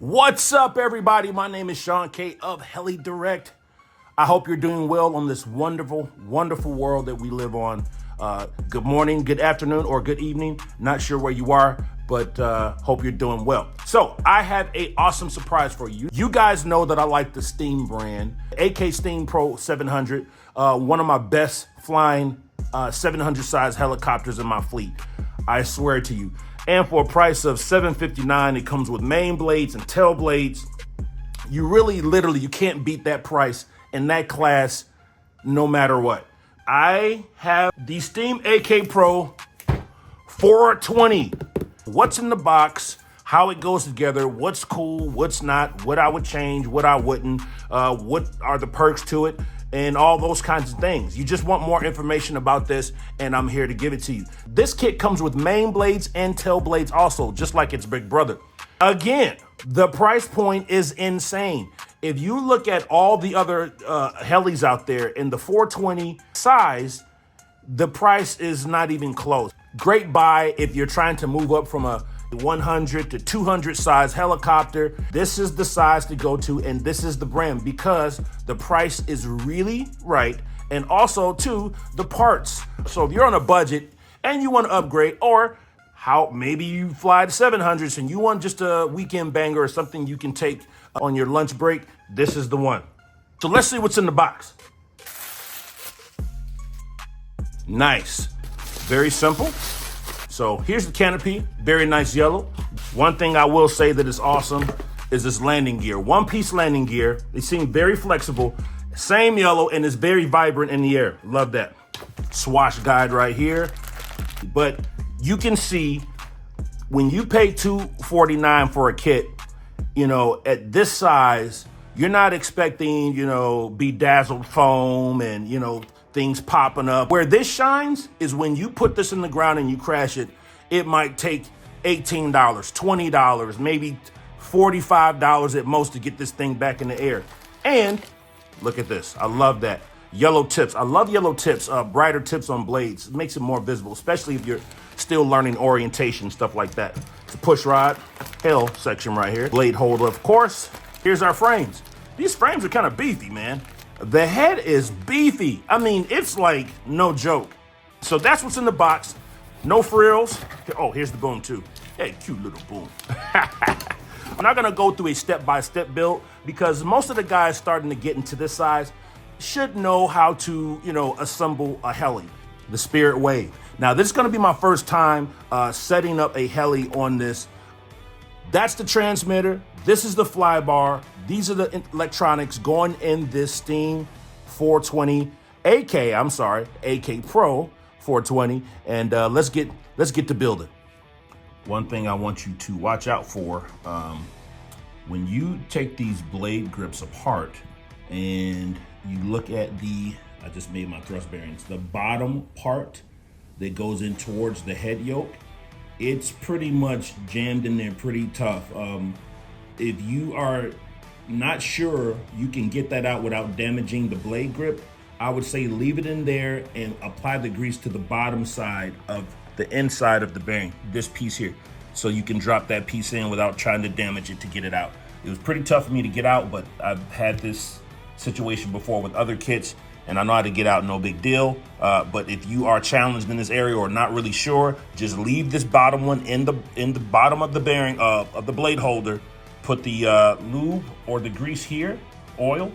What's up, everybody? My name is Sean K of Heli Direct. I hope you're doing well on this wonderful, wonderful world that we live on. Good morning, good afternoon, or good evening. Not sure where you are, but hope you're doing well. So I have an awesome surprise for you. You guys know that I like the Steam brand, AK Steam Pro 700, one of my best flying 700 size helicopters in my fleet. I swear to you. And for a price of $759, it comes with main blades and tail blades. You really, literally, you can't beat that price in that class, no matter what. I have the Steam AK Pro 420. What's in the box, how it goes together, what's cool, what's not, what I would change, what I wouldn't, what are the perks to it, and all those kinds of things. You just want more information about this, and I'm here to give it to you. This kit comes with main blades and tail blades also, just like its big brother. Again, the price point is insane. If you look at all the other helis out there in the 420 size, the price is not even close. Great buy if you're trying to move up from a 100 to 200 size helicopter. This is the size to go to, and this is the brand because the price is really right, and also too the parts. So if you're on a budget and you want to upgrade, or how maybe you fly the 700s and you want just a weekend banger or something you can take on your lunch break, this is the one. So let's see what's in the box. Nice, very simple. So here's the canopy, very nice yellow. One thing I will say that is awesome is this landing gear. One-piece landing gear. They seem very flexible. Same yellow, and it's very vibrant in the air. Love that. Swash guide right here. But you can see when you pay $249 for a kit, you know, at this size, you're not expecting, you know, bedazzled foam and, you know, things popping up. Where this shines is when you put this in the ground and you crash it, it might take $18, $20, maybe $45 at most to get this thing back in the air. And look at this, I love that. Yellow tips, I love yellow tips, brighter tips on blades. It makes it more visible, especially if you're still learning orientation, stuff like that. It's a push rod, hell section right here. Blade holder, of course. Here's our frames. These frames are kind of beefy, man. The head is beefy. I mean, it's like no joke. So that's what's in the box. No frills. Oh, here's the boom too. Hey, cute little boom. I'm not gonna go through a step-by-step build because most of the guys starting to get into this size should know how to, you know, assemble a heli, the Spirit Wave. Now, this is gonna be my first time setting up a heli on this. That's the transmitter. This is the fly bar. These are the electronics going in this Steam 420 AK Pro 420, and let's get to building. One thing I want you to watch out for when you take these blade grips apart and you look at I just made my thrust bearings, the bottom part that goes in towards the head yoke, it's pretty much jammed in there pretty tough. If you are not sure you can get that out without damaging the blade grip, I would say leave it in there and apply the grease to the bottom side of the inside of the bearing, this piece here. So you can drop that piece in without trying to damage it to get it out. It was pretty tough for me to get out, but I've had this situation before with other kits and I know how to get out, no big deal. But if you are challenged in this area or not really sure, just leave this bottom one in the bottom of the bearing of the blade holder. Put the lube or the grease here, oil,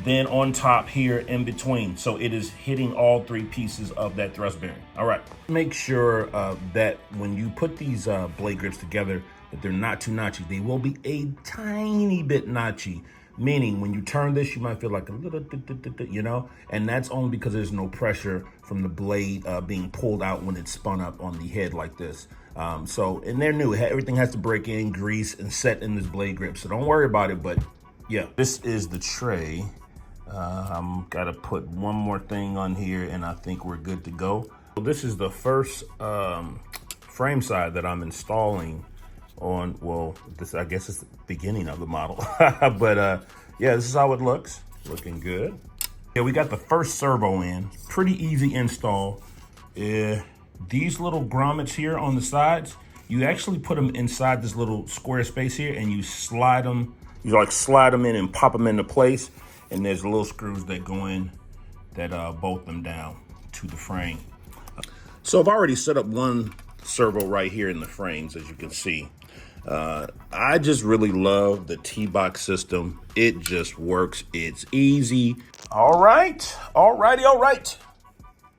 then on top here in between. So it is hitting all three pieces of that thrust bearing. All right, make sure that when you put these blade grips together, that they're not too notchy. They will be a tiny bit notchy, meaning when you turn this, you might feel like a little, you know, and that's only because there's no pressure from the blade being pulled out when it's spun up on the head like this. And they're new. Everything has to break in, grease, and set in this blade grip. So don't worry about it, but yeah. This is the tray. I'm gotta put one more thing on here and I think we're good to go. So this is the first frame side that I'm installing on, well, this, I guess it's the beginning of the model. But yeah, this is how it looks. Looking good. Yeah, we got the first servo in. Pretty easy install. These little grommets here on the sides, you actually put them inside this little square space here, and you slide them. You like slide them in and pop them into place. And there's little screws that go in that bolt them down to the frame. So I've already set up one servo right here in the frames, as you can see. I just really love the T-Box system. It just works. It's easy. All right. All right.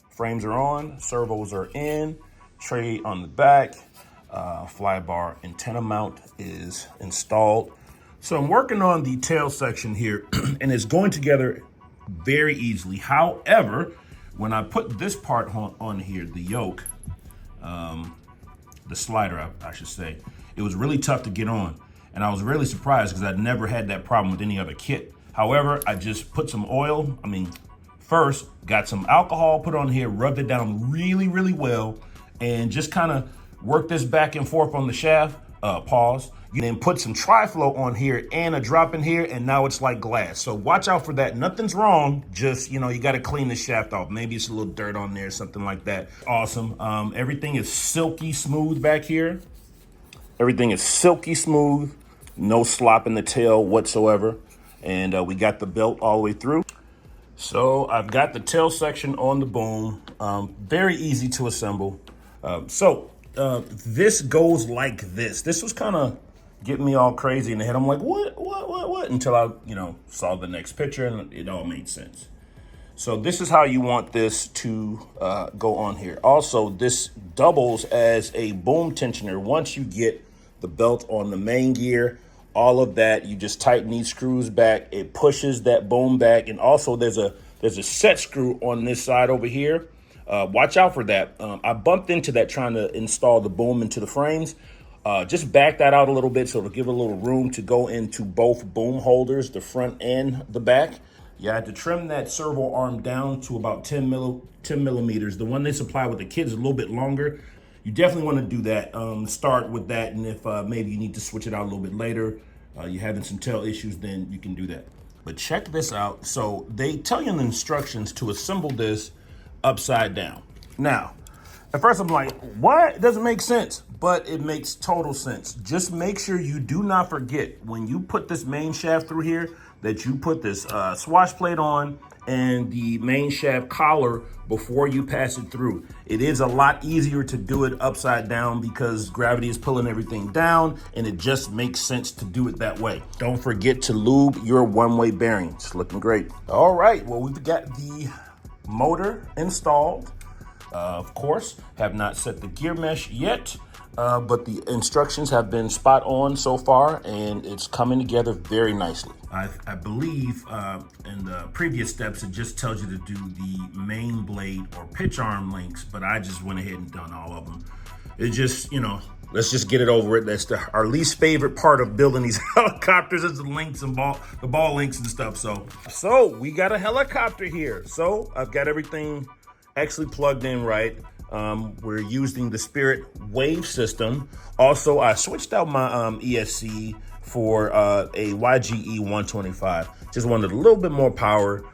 Frames are on, servos are in, tray on the back, fly bar antenna mount is installed. So I'm working on the tail section here, and it's going together very easily. However, when I put this part on here, the yoke, the slider, I should say, it was really tough to get on. And I was really surprised because I'd never had that problem with any other kit. However, I just put some oil, first got some alcohol put on here, rubbed it down really, really well, and just kind of worked this back and forth on the shaft, pause. You then put some tri-flow on here and a drop in here, and now it's like glass. So watch out for that. Nothing's wrong. Just, you got to clean the shaft off. Maybe it's a little dirt on there, something like that. Awesome. Everything is silky smooth back here. Everything is silky smooth. No slop in the tail whatsoever. And we got the belt all the way through. So I've got the tail section on the boom. Very easy to assemble. This goes like this. This was kind of getting me all crazy in the head. I'm like, what? Until I, saw the next picture and it all made sense. So this is how you want this to go on here. Also, this doubles as a boom tensioner. Once you get the belt on the main gear, all of that, you just tighten these screws back. It pushes that boom back. And also there's a set screw on this side over here. Watch out for that. I bumped into that trying to install the boom into the frames. Just back that out a little bit so it'll give a little room to go into both boom holders, the front and the back. You had to trim that servo arm down to about 10 millimeters. The one they supply with the kit is a little bit longer. You definitely want to do that. Start with that, and if maybe you need to switch it out a little bit later, you're having some tail issues, then you can do that. But check this out. So they tell you in the instructions to assemble this upside down. Now, at first I'm like, what? It doesn't make sense, but it makes total sense. Just make sure you do not forget when you put this main shaft through here that you put this swash plate on and the main shaft collar before you pass it through. It is a lot easier to do it upside down because gravity is pulling everything down, and it just makes sense to do it that way. Don't forget to lube your one-way bearings. Looking great. All right, well, we've got the motor installed. Of course, have not set the gear mesh yet, but the instructions have been spot on so far, and it's coming together very nicely. I believe in the previous steps, it just tells you to do the main blade or pitch arm links, but I just went ahead and done all of them. It just, let's just get it over it. That's our least favorite part of building these helicopters is the links and the ball links and stuff. So we got a helicopter here. So I've got everything actually plugged in right. We're using the Spirit Wave system. Also, I switched out my ESC for a YGE 125. Just wanted a little bit more power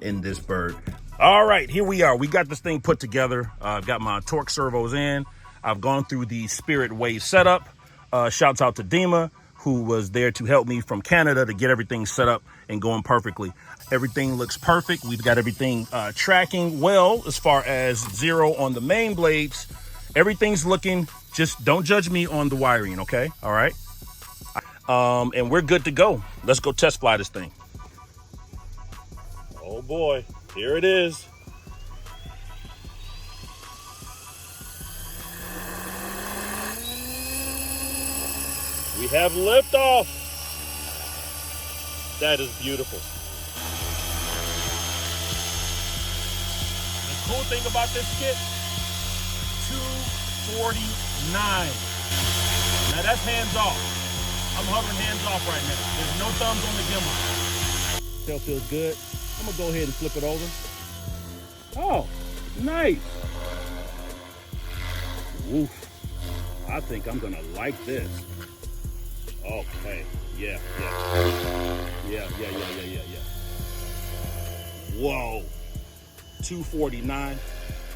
in this bird. All right, here we are. We got this thing put together. I've got my torque servos in. I've gone through the Spirit Wave setup. Shouts out to Dima, who was there to help me from Canada to get everything set up and going perfectly. Everything looks perfect. We've got everything tracking well as far as zero on the main blades. Everything's looking, just don't judge me on the wiring, okay? All right. And we're good to go. Let's go test fly this thing. Oh boy, here it is. We have liftoff. That is beautiful. The cool thing about this kit, 249. Now that's hands off. I'm hovering hands off right now. There's no thumbs on the gimbal. Tail feels good. I'm gonna go ahead and flip it over. Oh, nice. Woof. I think I'm gonna like this. Okay, yeah. Whoa, 249.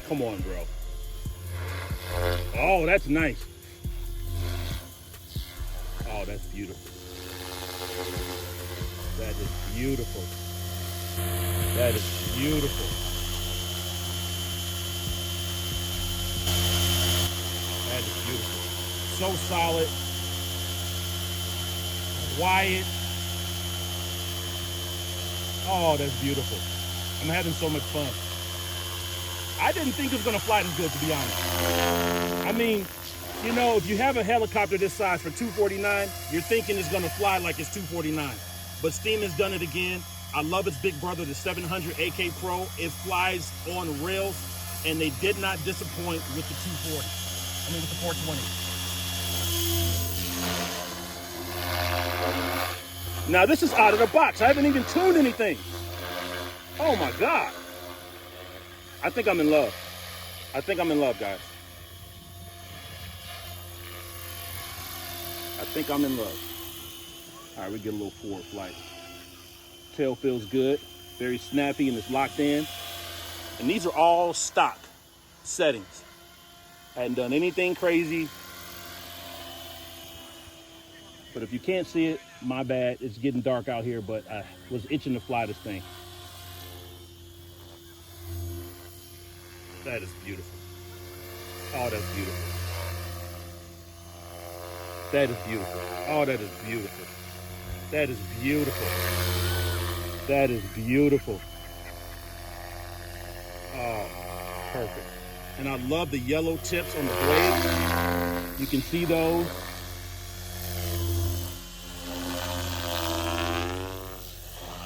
Come on, bro. Oh, that's nice. Oh, that's beautiful. That is beautiful. That is beautiful. That is beautiful. So solid. Quiet. Oh, that's beautiful. I'm having so much fun. I didn't think it was gonna fly this good, to be honest. I mean, you know, if you have a helicopter this size for $249, you're thinking it's gonna fly like it's $249. But Steam has done it again. I love its big brother, the 700 AK Pro. It flies on rails, and they did not disappoint with the 240. I mean, with the 420. Now this is out of the box. I haven't even tuned anything. Oh my God. I think I'm in love. I think I'm in love, guys. I think I'm in love. All right, we get a little forward flight. Tail feels good, very snappy, and it's locked in. And these are all stock settings. I hadn't done anything crazy. But if you can't see it, my bad. It's getting dark out here, but I was itching to fly this thing. That is beautiful. Oh, that's beautiful. That is beautiful. Oh, that is beautiful. That is beautiful. That is beautiful. Oh, perfect. And I love the yellow tips on the blade. You can see those.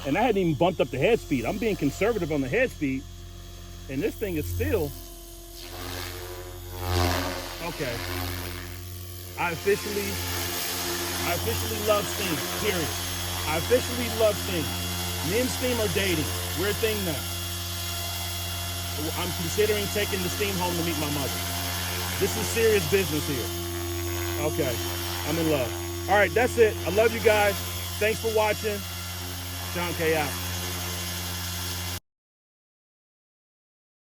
And I hadn't even bumped up the head speed. I'm being conservative on the head speed. And this thing is still, okay. I officially love Steam, period. I officially love Steam. Me and Steam are dating. We're a thing now. I'm considering taking the Steam home to meet my mother. This is serious business here. Okay, I'm in love. All right, that's it. I love you guys. Thanks for watching. Sean K out.